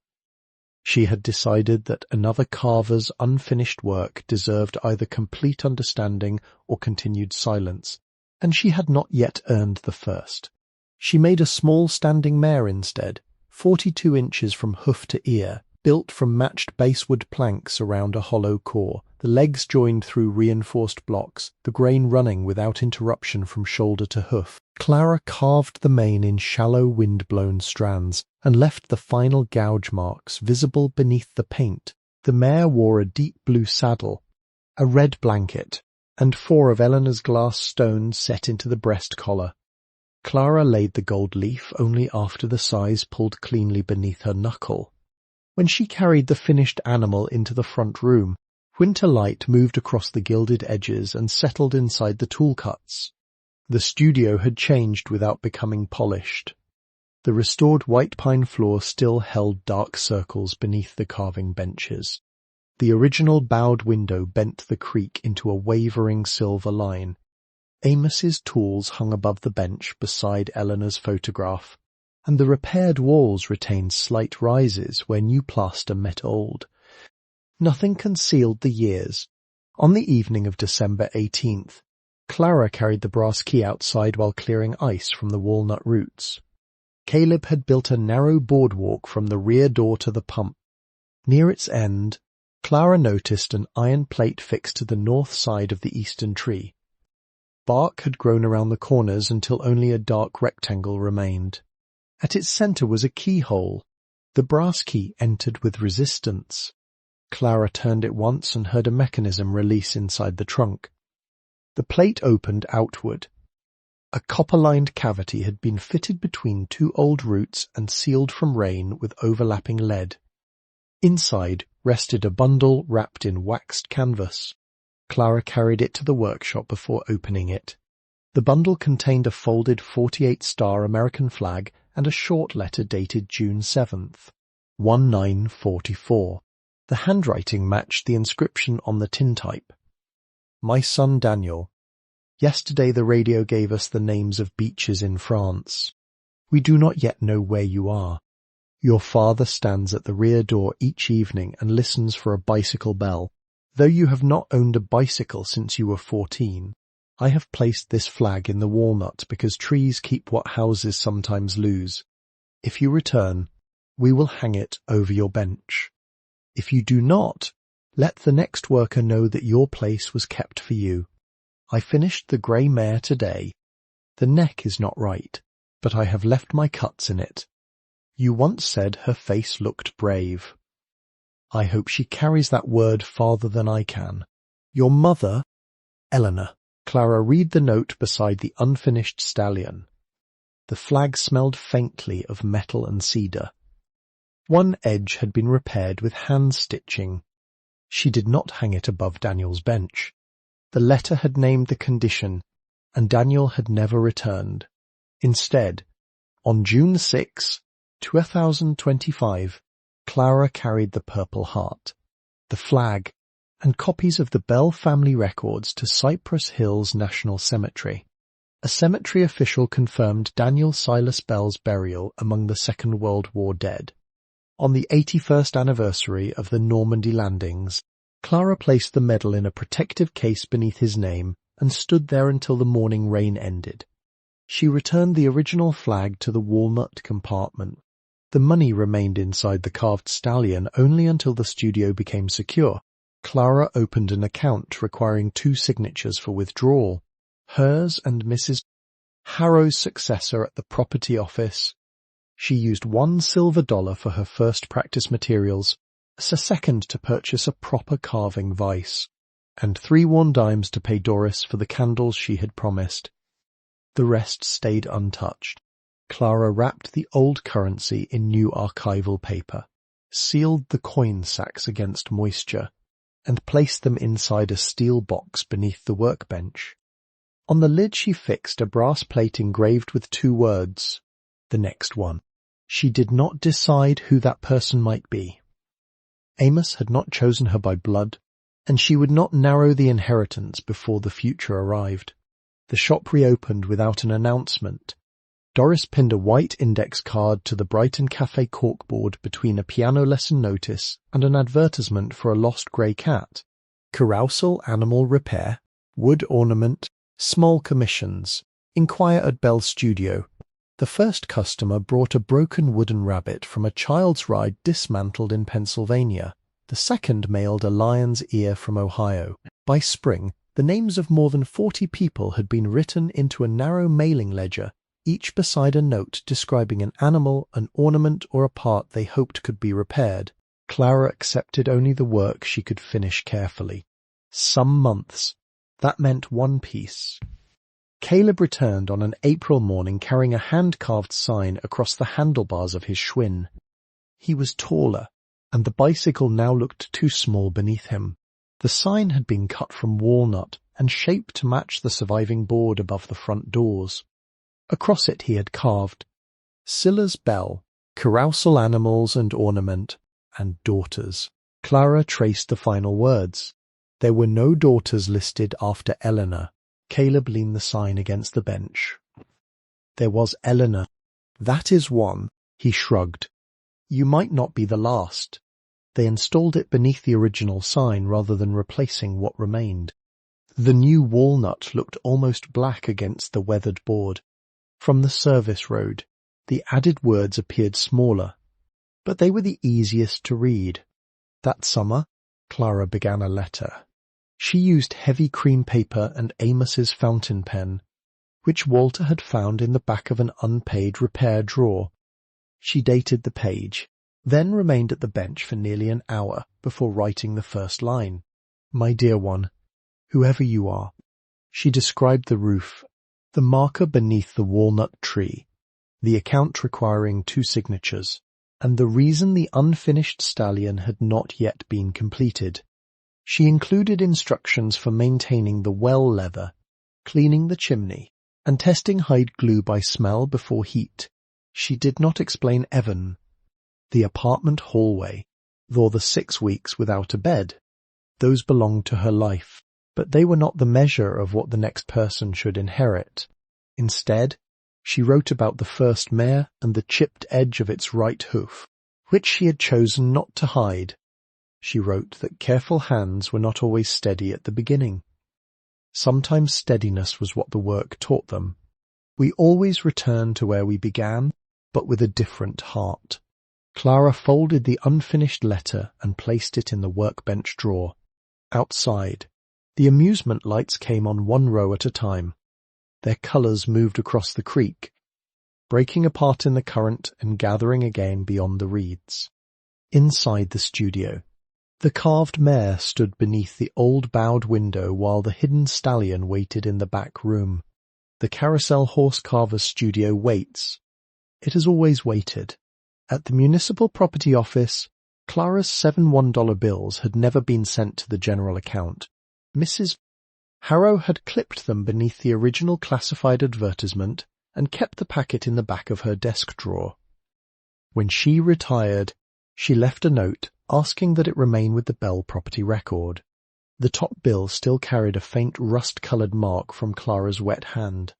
She had decided that another carver's unfinished work deserved either complete understanding or continued silence, and she had not yet earned the first. She made a small standing mare instead, 42 inches from hoof to ear, built from matched basewood planks around a hollow core, the legs joined through reinforced blocks, the grain running without interruption from shoulder to hoof. Clara carved the mane in shallow wind-blown strands and left the final gouge marks visible beneath the paint. The mare wore a deep blue saddle, a red blanket, and 4 of Eleanor's glass stones set into the breast collar. Clara laid the gold leaf only after the size pulled cleanly beneath her knuckle. When she carried the finished animal into the front room, winter light moved across the gilded edges and settled inside the tool cuts. The studio had changed without becoming polished. The restored white pine floor still held dark circles beneath the carving benches. The original bowed window bent the creek into a wavering silver line. Amos's tools hung above the bench beside Eleanor's photograph, and the repaired walls retained slight rises where new plaster met old. Nothing concealed the years. On the evening of December 18th, Clara carried the brass key outside while clearing ice from the walnut roots. Caleb had built a narrow boardwalk from the rear door to the pump. Near its end, Clara noticed an iron plate fixed to the north side of the eastern tree. Bark had grown around the corners until only a dark rectangle remained. At its center was a keyhole. The brass key entered with resistance. Clara turned it once and heard a mechanism release inside the trunk. The plate opened outward. A copper-lined cavity had been fitted between 2 old roots and sealed from rain with overlapping lead. Inside rested a bundle wrapped in waxed canvas. Clara carried it to the workshop before opening it. The bundle contained a folded 48-star American flag and a short letter dated June 7th, 1944. The handwriting matched the inscription on the tintype. My son Daniel. Yesterday the radio gave us the names of beaches in France. We do not yet know where you are. Your father stands at the rear door each evening and listens for a bicycle bell. Though you have not owned a bicycle since you were 14, I have placed this flag in the walnut because trees keep what houses sometimes lose. If you return, we will hang it over your bench. If you do not, let the next worker know that your place was kept for you. I finished the grey mare today. The neck is not right, but I have left my cuts in it. You once said her face looked brave. I hope she carries that word farther than I can. Your mother, Eleanor. Clara, read the note beside the unfinished stallion. The flag smelled faintly of metal and cedar. One edge had been repaired with hand-stitching. She did not hang it above Daniel's bench. The letter had named the condition, and Daniel had never returned. Instead, on June 6, 2025, Clara carried the Purple Heart, the flag, and copies of the Bell family records to Cypress Hills National Cemetery. A cemetery official confirmed Daniel Silas Bell's burial among the Second World War dead. On the 81st anniversary of the Normandy landings, Clara placed the medal in a protective case beneath his name and stood there until the morning rain ended. She returned the original flag to the walnut compartment. The money remained inside the carved stallion only until the studio became secure. Clara opened an account requiring 2 signatures for withdrawal, hers and Mrs. Harrow's successor at the property office. She used $1 silver for her first practice materials, a second to purchase a proper carving vise, and 3 worn dimes to pay Doris for the candles she had promised. The rest stayed untouched. Clara wrapped the old currency in new archival paper, sealed the coin sacks against moisture, and placed them inside a steel box beneath the workbench. On the lid she fixed a brass plate engraved with 2 words, the next one. She did not decide who that person might be. Amos had not chosen her by blood, and she would not narrow the inheritance before the future arrived. The shop reopened without an announcement. Doris pinned a white index card to the Brighton Cafe corkboard between a piano lesson notice and an advertisement for a lost grey cat. Carousel animal repair, wood ornament, small commissions. Inquire at Bell's studio. The first customer brought a broken wooden rabbit from a child's ride dismantled in Pennsylvania. The second mailed a lion's ear from Ohio. By spring, the names of more than 40 people had been written into a narrow mailing ledger, each beside a note describing an animal, an ornament, or a part they hoped could be repaired. Clara accepted only the work she could finish carefully. Some months. That meant one piece. Caleb returned on an April morning carrying a hand-carved sign across the handlebars of his Schwinn. He was taller, and the bicycle now looked too small beneath him. The sign had been cut from walnut and shaped to match the surviving board above the front doors. Across it he had carved Silas Bell, carousel animals and ornament, and daughters. Clara traced the final words. There were no daughters listed after Eleanor. Caleb leaned the sign against the bench. There was Eleanor. That is one, he shrugged. You might not be the last. They installed it beneath the original sign rather than replacing what remained. The new walnut looked almost black against the weathered board. From the service road, the added words appeared smaller, but they were the easiest to read. That summer, Clara began a letter. She used heavy cream paper and Amos's fountain pen, which Walter had found in the back of an unpaid repair drawer. She dated the page, then remained at the bench for nearly an hour before writing the first line. My dear one, whoever you are. She described the roof, the marker beneath the walnut tree, the account requiring 2 signatures, and the reason the unfinished stallion had not yet been completed. She included instructions for maintaining the well leather, cleaning the chimney, and testing hide glue by smell before heat. She did not explain Evan, the apartment hallway, nor the 6 weeks without a bed. Those belonged to her life, but they were not the measure of what the next person should inherit. Instead, she wrote about the first mare and the chipped edge of its right hoof. which she had chosen not to hide. She wrote that careful hands were not always steady at the beginning. Sometimes steadiness was what the work taught them. We always return to where we began, but with a different heart. Clara folded the unfinished letter and placed it in the workbench drawer. Outside, the amusement lights came on one row at a time. Their colours moved across the creek, breaking apart in the current and gathering again beyond the reeds. Inside the studio, the carved mare stood beneath the old bowed window while the hidden stallion waited in the back room. The carousel-horse carver's studio waits. It has always waited. At the municipal property office, Clara's 7 $1 bills had never been sent to the general account. Mrs. Harrow had clipped them beneath the original classified advertisement and kept the packet in the back of her desk drawer. When she retired, she left a note asking that it remain with the Bell property record. The top bill still carried a faint rust-coloured mark from Clara's wet hand.